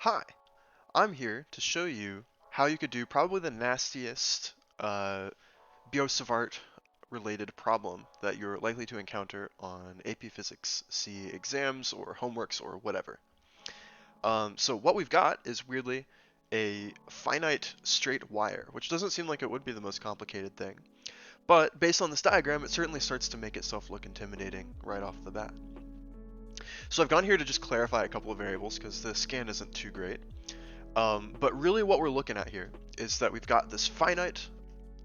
Hi, I'm here to show you how you could do probably the nastiest Biosavart related problem that you're likely to encounter on AP Physics C exams or homeworks or whatever. So what we've got is weirdly a finite straight wire, which doesn't seem like it would be the most complicated thing. But based on this diagram, it certainly starts to make itself look intimidating right off the bat. So I've gone here to just clarify a couple of variables because the scan isn't too great. But really what we're looking at here is that we've got this finite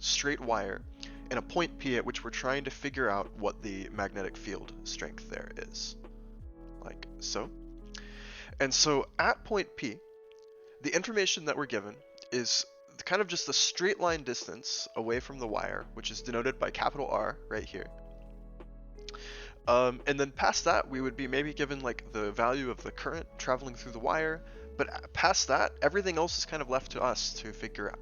straight wire and a point P at which we're trying to figure out what the magnetic field strength there is, like so. And so at point P, the information that we're given is kind of just the straight line distance away from the wire, which is denoted by capital R right here. And then past that, we would be maybe given like the value of the current traveling through the wire, but past that, everything else is kind of left to us to figure out.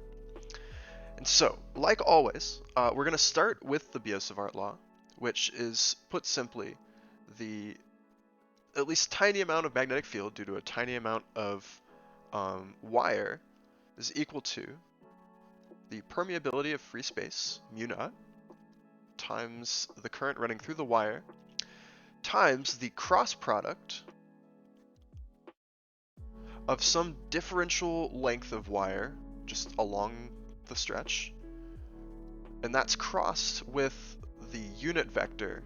And so, like always, we're going to start with the Biosavart law, which is, put simply, the at least tiny amount of magnetic field due to a tiny amount of wire is equal to the permeability of free space, mu naught, times the current running through the wire, times the cross product of some differential length of wire just along the stretch, and that's crossed with the unit vector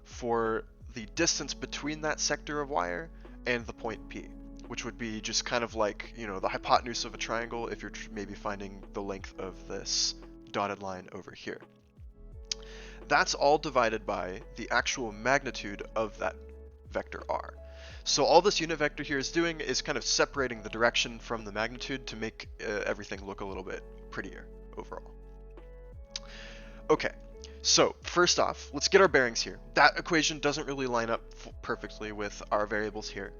for the distance between that sector of wire and the point P, which would be just kind of like, you know, the hypotenuse of a triangle if you're maybe finding the length of this dotted line over here. That's all divided by the actual magnitude of that vector r. So all this unit vector here is doing is kind of separating the direction from the magnitude to make everything look a little bit prettier overall. Okay, so first off, let's get our bearings here. That equation doesn't really line up perfectly with our variables here.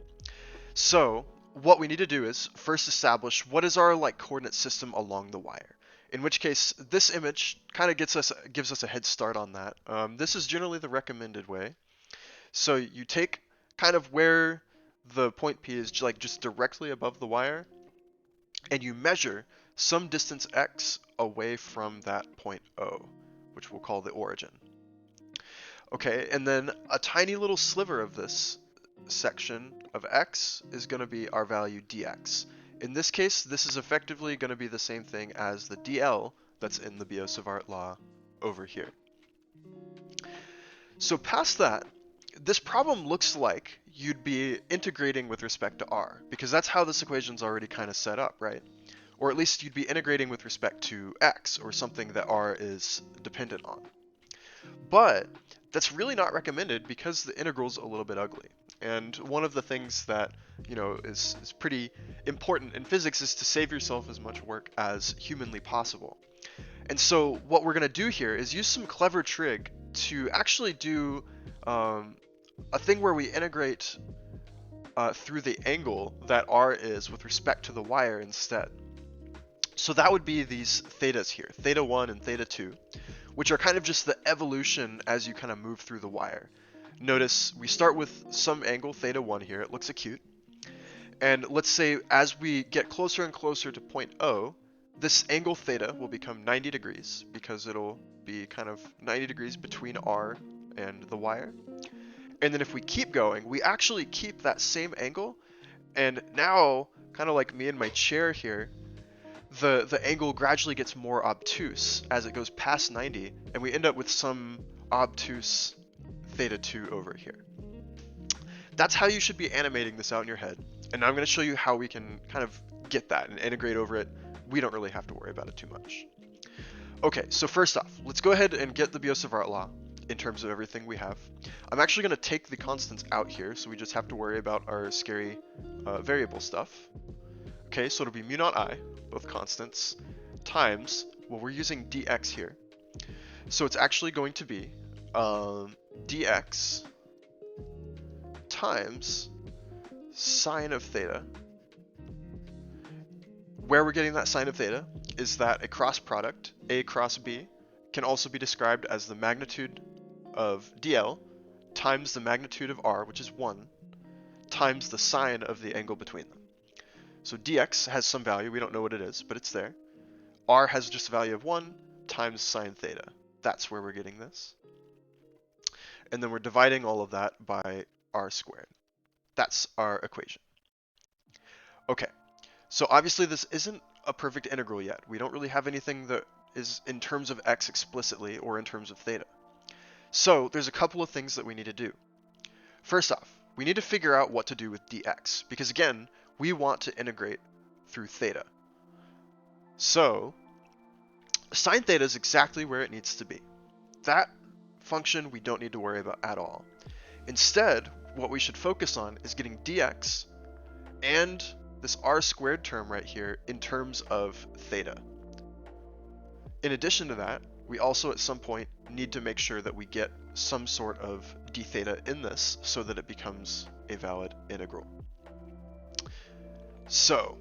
So what we need to do is first establish what is our coordinate system along the wire. In which case, this image kind of gives us a head start on that. This is generally the recommended way. So you take kind of where the point P is just directly above the wire, and you measure some distance x away from that point O, which we'll call the origin. Okay, and then a tiny little sliver of this section of x is going to be our value dx. In this case, this is effectively going to be the same thing as the dl that's in the Biosavart law over here. So past that, this problem looks like you'd be integrating with respect to r, because that's how this equation's already kind of set up, right? Or at least you'd be integrating with respect to x, or something that r is dependent on. But that's really not recommended because the integral's a little bit ugly. And one of the things that, you know, is pretty important in physics is to save yourself as much work as humanly possible. And so what we're going to do here is use some clever trig to actually do a thing where we integrate through the angle that r is with respect to the wire instead. So that would be these thetas here, theta 1 and theta 2, which are kind of just the evolution as you kind of move through the wire. Notice we start with some angle, theta 1 here, it looks acute. And let's say as we get closer and closer to point O, this angle theta will become 90 degrees because it'll be kind of 90 degrees between R and the wire. And then if we keep going, we actually keep that same angle. And now, kind of like me in my chair here, the angle gradually gets more obtuse as it goes past 90, and we end up with some obtuse theta 2 over here. That's how you should be animating this out in your head. And now I'm going to show you how we can kind of get that and integrate over it. We don't really have to worry about it too much. Okay, so first off, let's go ahead and get the Biosavart law in terms of everything we have. I'm actually going to take the constants out here, so we just have to worry about our scary variable stuff. Okay, so it'll be mu naught I, both constants, times, well, we're using dx here. So it's actually going to be dx times sine of theta. Where we're getting that sine of theta is that a cross product, A cross B, can also be described as the magnitude of dl times the magnitude of r, which is 1, times the sine of the angle between them. So dx has some value, we don't know what it is, but it's there. R has just a value of 1 times sine theta. That's where we're getting this. And then we're dividing all of that by r squared. That's our equation. Okay, so obviously this isn't a perfect integral yet. We don't really have anything that is in terms of x explicitly or in terms of theta. So there's a couple of things that we need to do. First off, we need to figure out what to do with dx, because again, we want to integrate through theta. So sine theta is exactly where it needs to be. That function we don't need to worry about at all. Instead, what we should focus on is getting dx and this r squared term right here in terms of theta. In addition to that, we also at some point need to make sure that we get some sort of d theta in this so that it becomes a valid integral. So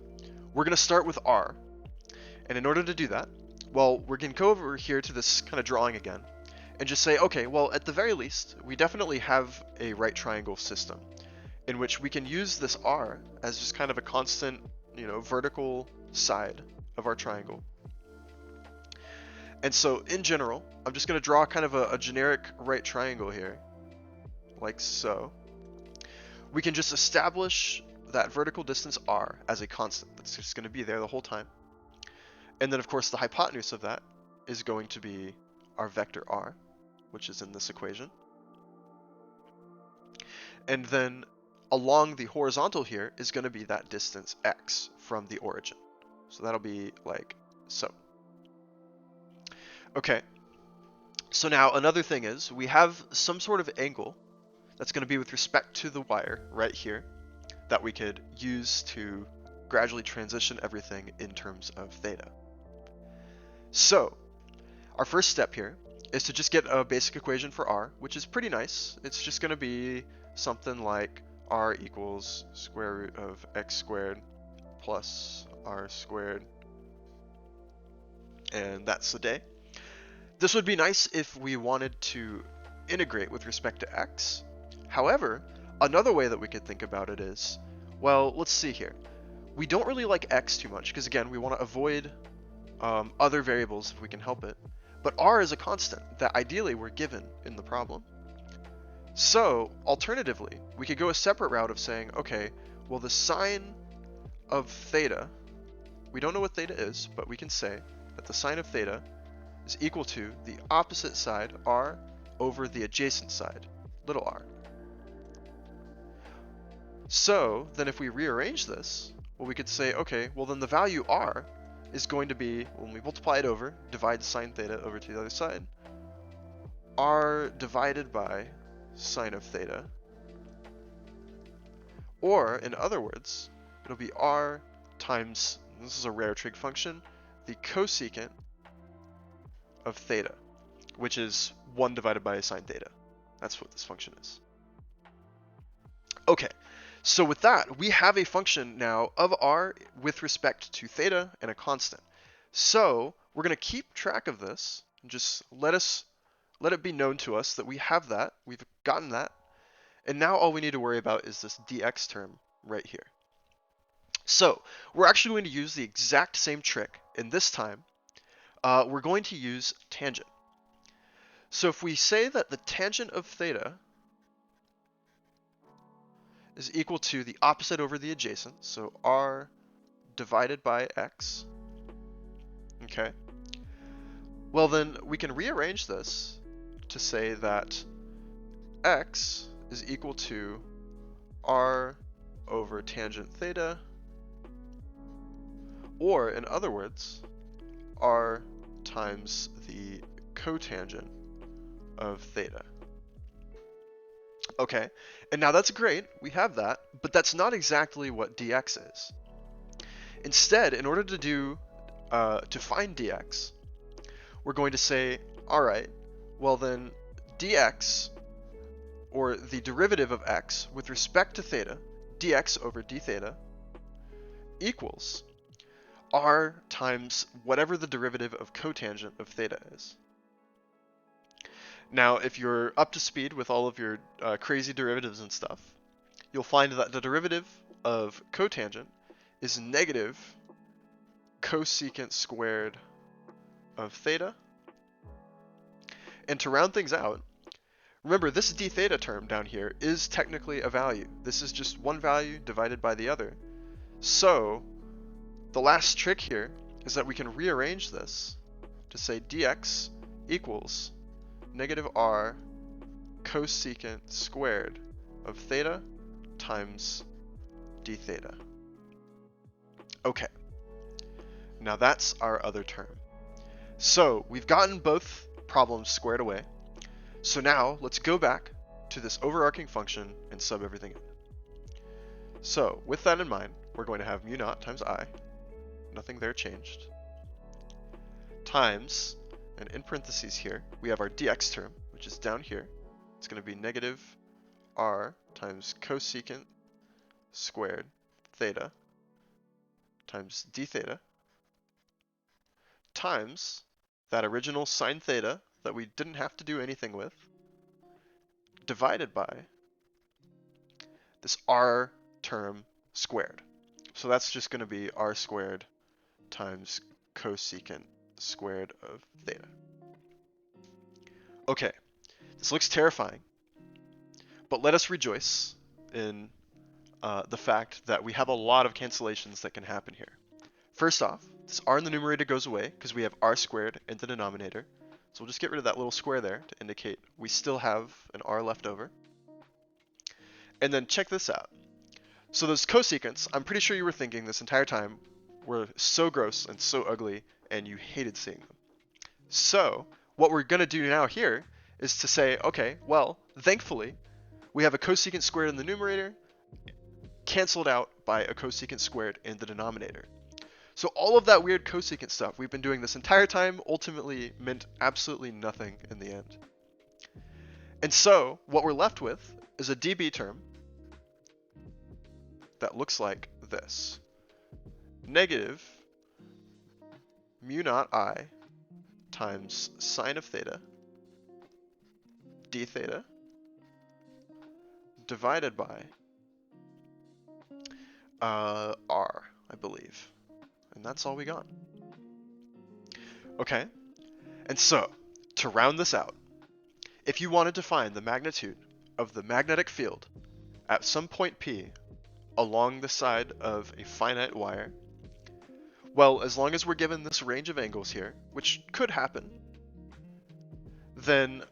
we're going to start with r, and in order to do that, well, we're going to go over here to this kind of drawing again and just say, okay, well, at the very least, we definitely have a right triangle system in which we can use this r as just kind of a constant, vertical side of our triangle. And so in general, I'm just going to draw kind of a generic right triangle here, like so. We can just establish that vertical distance r as a constant. That's just going to be there the whole time. And then of course the hypotenuse of that is going to be our vector r, which is in this equation. And then along the horizontal here is going to be that distance x from the origin. So that'll be like so. Okay, so now another thing is we have some sort of angle that's going to be with respect to the wire right here that we could use to gradually transition everything in terms of theta. So our first step here is to just get a basic equation for r, which is pretty nice. It's just going to be something like r equals square root of x squared plus r squared, and that's the day. This would be nice if we wanted to integrate with respect to x. However, another way that we could think about it is, well, let's see here. We don't really like x too much because, again, we want to avoid other variables if we can help it. But r is a constant that ideally we're given in the problem. So, alternatively, we could go a separate route of saying, okay, well, the sine of theta, we don't know what theta is, but we can say that the sine of theta is equal to the opposite side, r, over the adjacent side, little r. So then if we rearrange this, well, we could say, okay, well then the value r is going to be, when we multiply it over, divide sine theta over to the other side, r divided by sine of theta. Or, in other words, it'll be r times, this is a rare trig function, the cosecant of theta, which is 1 divided by sine theta. That's what this function is. Okay, so with that, we have a function now of r with respect to theta and a constant. So we're going to keep track of this and just let it be known to us that we have that, we've gotten that, and now all we need to worry about is this dx term right here. So we're actually going to use the exact same trick, and this time we're going to use tangent. So if we say that the tangent of theta is equal to the opposite over the adjacent, so r divided by x, okay, well then we can rearrange this to say that x is equal to r over tangent theta, or in other words, r times the cotangent of theta. Okay, and now that's great, we have that, but that's not exactly what dx is. Instead, in order to find dx, we're going to say, alright, well then dx, or the derivative of x with respect to theta, dx over d theta, equals r times whatever the derivative of cotangent of theta is. Now, if you're up to speed with all of your crazy derivatives and stuff, you'll find that the derivative of cotangent is negative cosecant squared of theta. And to round things out, remember this d theta term down here is technically a value. This is just one value divided by the other. So the last trick here is that we can rearrange this to say dx equals negative r cosecant squared of theta times d theta. Okay, now that's our other term. So we've gotten both problems squared away. So now let's go back to this overarching function and sub everything in. So with that in mind, we're going to have mu naught times I, nothing there changed, times, and in parentheses here, we have our dx term, which is down here. It's going to be negative r times cosecant squared theta times d theta times that original sine theta that we didn't have to do anything with, divided by this r term squared. So that's just going to be r squared times cosecant squared of theta. Okay, this looks terrifying, but let us rejoice in the fact that we have a lot of cancellations that can happen here. First off, this r in the numerator goes away because we have r squared in the denominator. So we'll just get rid of that little square there to indicate we still have an r left over. And then check this out. So those cosecants, I'm pretty sure you were thinking this entire time, were so gross and so ugly and you hated seeing them. So what we're going to do now here is to say, okay, well, thankfully, we have a cosecant squared in the numerator canceled out by a cosecant squared in the denominator. So all of that weird cosecant stuff we've been doing this entire time ultimately meant absolutely nothing in the end. And so what we're left with is a dB term that looks like this. Negative mu naught I times sine of theta d theta divided by r, I believe. And that's all we got. Okay, and so to round this out, if you wanted to find the magnitude of the magnetic field at some point P along the side of a finite wire, well, as long as we're given this range of angles here, which could happen, then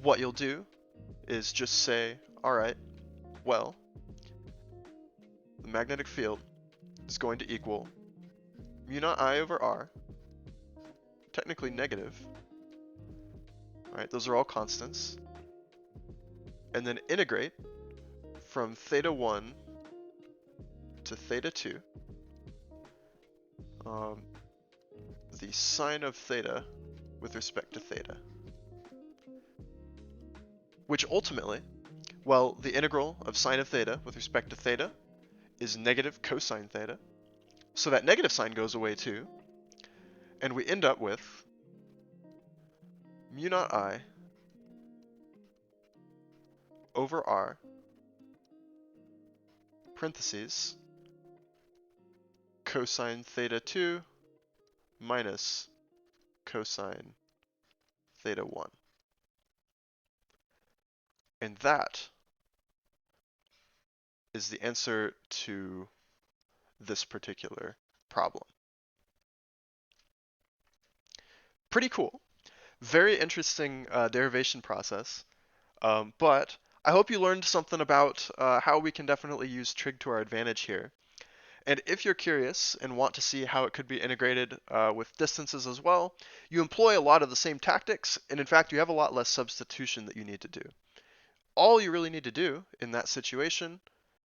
what you'll do is just say, all right, well, the magnetic field is going to equal mu naught I over r, technically negative. All right, those are all constants. And then integrate from theta 1 to theta 2 the sine of theta with respect to theta. Which ultimately, well, the integral of sine of theta with respect to theta is negative cosine theta. So that negative sign goes away too. And we end up with mu naught I over r parentheses cosine theta 2 minus cosine theta 1. And that is the answer to this particular problem. Pretty cool. Very interesting derivation process. But I hope you learned something about how we can definitely use trig to our advantage here. And if you're curious and want to see how it could be integrated with distances as well, you employ a lot of the same tactics, and in fact you have a lot less substitution that you need to do. All you really need to do in that situation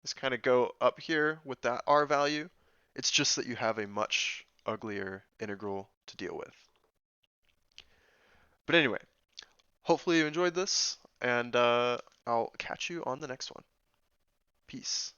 is kind of go up here with that r value. It's just that you have a much uglier integral to deal with. But anyway, hopefully you enjoyed this, and I'll catch you on the next one. Peace.